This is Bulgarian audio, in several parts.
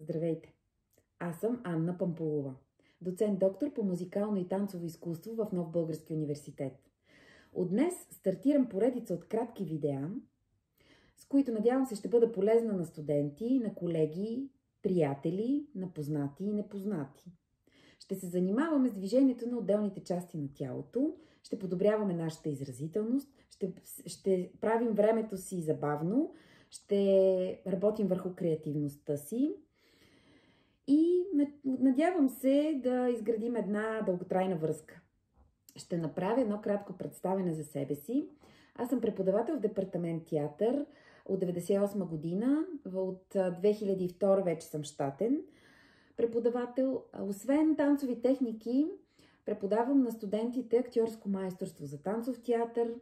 Здравейте! Аз съм Анна Пампулова, доцент-доктор по музикално и танцово изкуство в Нов български университет. От днес стартирам поредица от кратки видеа, с които надявам се ще бъда полезна на студенти, на колеги, приятели, на познати и непознати. Ще се занимаваме с движението на отделните части на тялото, ще подобряваме нашата изразителност, ще правим времето си забавно, ще работим върху креативността си и надявам се да изградим една дълготрайна връзка. Ще направя едно кратко представяне за себе си. Аз съм преподавател в департамент театър от 1998 година, от 2002 вече съм щатен преподавател. Освен танцови техники, преподавам на студентите актьорско майсторство за танцов театър,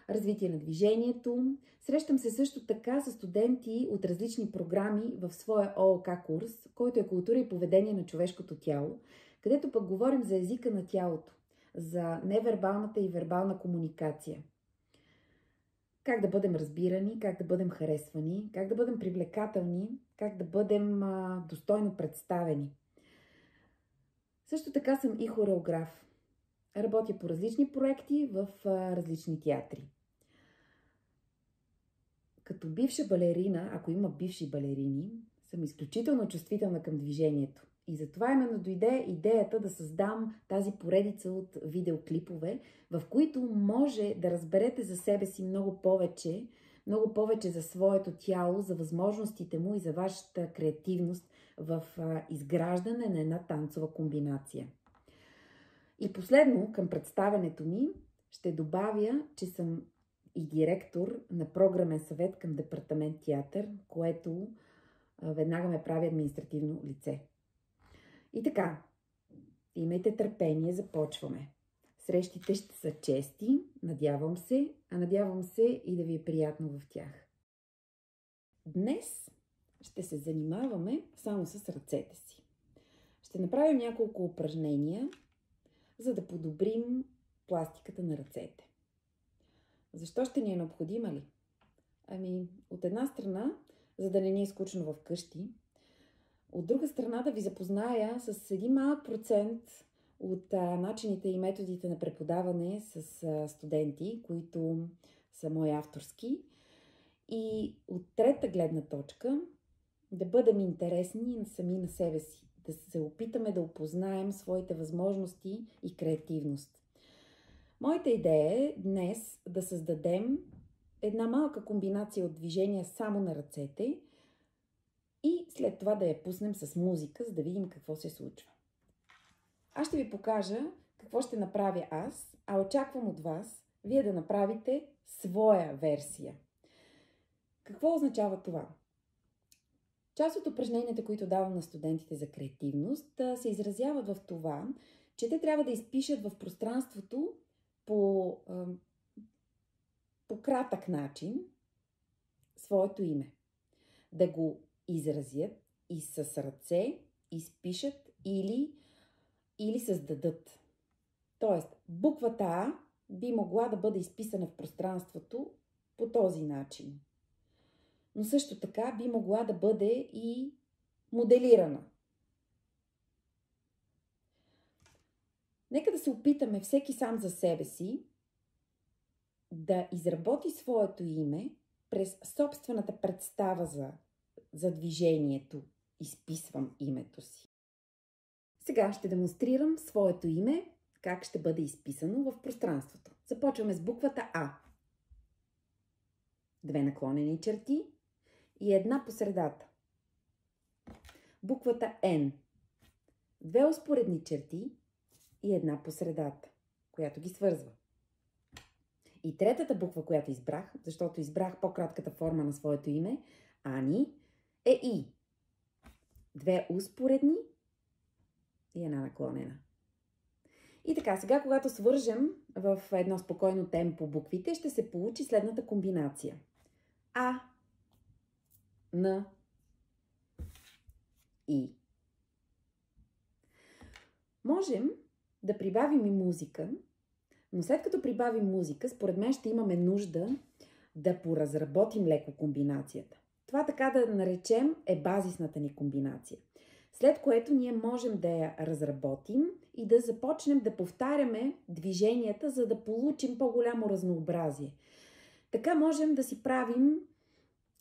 развитие на движението. Срещам се също така с студенти от различни програми в своя ООК курс, който е култура и поведение на човешкото тяло, където пък говорим за езика на тялото, за невербалната и вербална комуникация. Как да бъдем разбирани, как да бъдем харесвани, как да бъдем привлекателни, как да бъдем достойно представени. Също така съм и хореограф. Работя по различни проекти в различни театри. Като бивша балерина, ако има бивши балерини, съм изключително чувствителна към движението. И затова именно дойде идеята да създам тази поредица от видеоклипове, в които може да разберете за себе си много повече за своето тяло, за възможностите му и за вашата креативност в изграждане на една танцова комбинация. И последно, към представянето ми, ще добавя, че съм и директор на програмен съвет към департамент театър, което веднага ме прави административно лице. И така, имайте търпение, започваме. Срещите ще са чести, надявам се и да ви е приятно в тях. Днес ще се занимаваме само с ръцете си. Ще направим няколко упражнения, за да подобрим пластиката на ръцете. Защо ще ни е необходима ли? От една страна, за да не ни е скучно вкъщи, от друга страна да ви запозная с един малък процент от начините и методите на преподаване с студенти, които са мои авторски. И от трета гледна точка да бъдем интересни сами на себе си, да се опитаме да опознаем своите възможности и креативност. Моята идея е днес да създадем една малка комбинация от движения само на ръцете и след това да я пуснем с музика, за да видим какво се случва. Аз ще ви покажа какво ще направя аз, а очаквам от вас вие да направите своя версия. Какво означава това? Част от упражненията, които давам на студентите за креативност, се изразяват в това, че те трябва да изпишат в пространството по кратък начин своето име. Да го изразят и с ръце, изпишат или създадат. Тоест, буквата А би могла да бъде изписана в пространството по този начин. Но също така би могла да бъде и моделирана. Нека да се опитаме всеки сам за себе си да изработи своето име през собствената представа за движението. Изписвам името си. Сега ще демонстрирам своето име, как ще бъде изписано в пространството. Започваме с буквата А. 2 наклонени черти и една по средата. Буквата Н. 2 успоредни черти и една по средата, която ги свързва. И третата буква, която избрах, защото избрах по-кратката форма на своето име, Ани, е И. 2 успоредни и една наклонена. И така, сега, когато свържем в едно спокойно темпо буквите, ще се получи следната комбинация. А, Н, И. Можем да прибавим и музика, но след като прибавим музика, според мен ще имаме нужда да поразработим леко комбинацията. Това, така да наречем, е базисната ни комбинация. След което ние можем да я разработим и да започнем да повтаряме движенията, за да получим по-голямо разнообразие. Така можем да си правим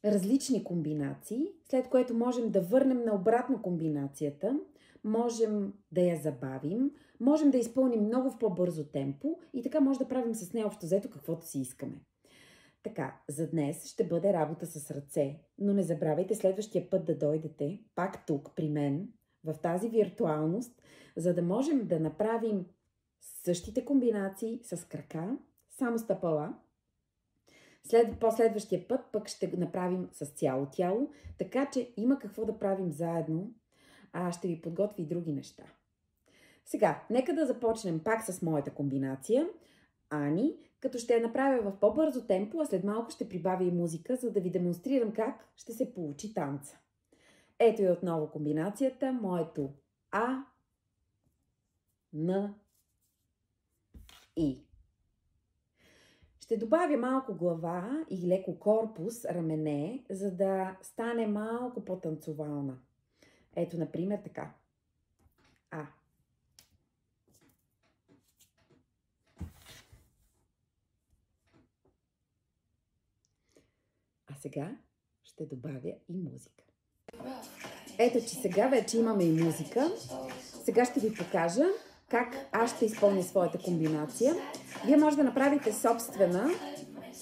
различни комбинации, след което можем да върнем на обратно комбинацията, можем да я забавим, можем да изпълним много в по-бързо темпо и така може да правим с нея общо взето каквото си искаме. Така, за днес ще бъде работа с ръце, но не забравяйте следващия път да дойдете пак тук при мен, в тази виртуалност, за да можем да направим същите комбинации с крака, само стъпала. Последващия път пък ще го направим с цяло тяло, така че има какво да правим заедно, а ще ви подготви и други неща. Сега, нека да започнем пак с моята комбинация. Ани, като ще я направя в по-бързо темпо, а след малко ще прибавя и музика, за да ви демонстрирам как ще се получи танца. Ето и отново комбинацията, моето А, Н, И. Ще добавя малко глава и леко корпус, рамене, за да стане малко по-танцовална. Ето, например, така. А. А сега ще добавя и музика. Ето, че сега вече имаме и музика. Сега ще ви покажа как аз ще изпълня своята комбинация. Вие може да направите собствена,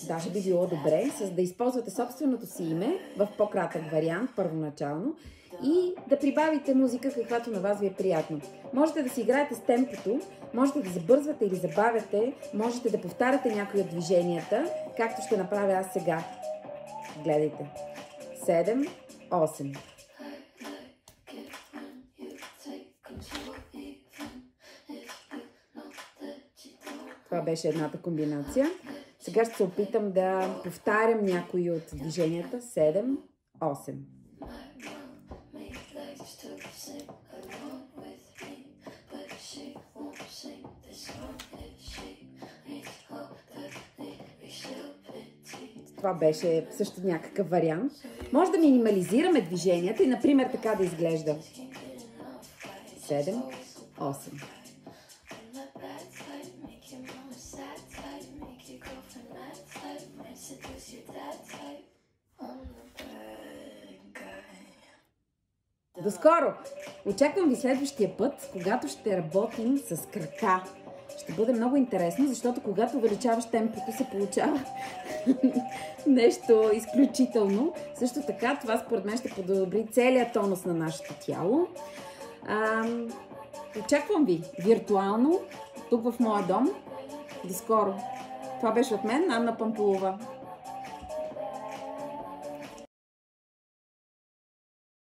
даже би било добре, да използвате собственото си име в по-кратък вариант, първоначално, и да прибавите музика, каквато на вас ви е приятно. Можете да си играете с темпото, можете да забързвате или забавяте, можете да повтаряте някои от движенията, както ще направя аз сега. Гледайте. 7, 8. Това беше едната комбинация. Сега ще се опитам да повтарям някои от движенията. 7, 8. Това беше също някакъв вариант. Може да минимализираме движенията и, например, така да изглежда. 7, 8. До скоро! Очаквам ви следващия път, когато ще работим с крака. Ще бъде много интересно, защото когато увеличаваш темпото, се получава нещо изключително. Също така, това според мен ще подобри целият тонус на нашето тяло. Очаквам ви виртуално, тук в моя дом. До скоро! Това беше от мен, Анна Пампулова.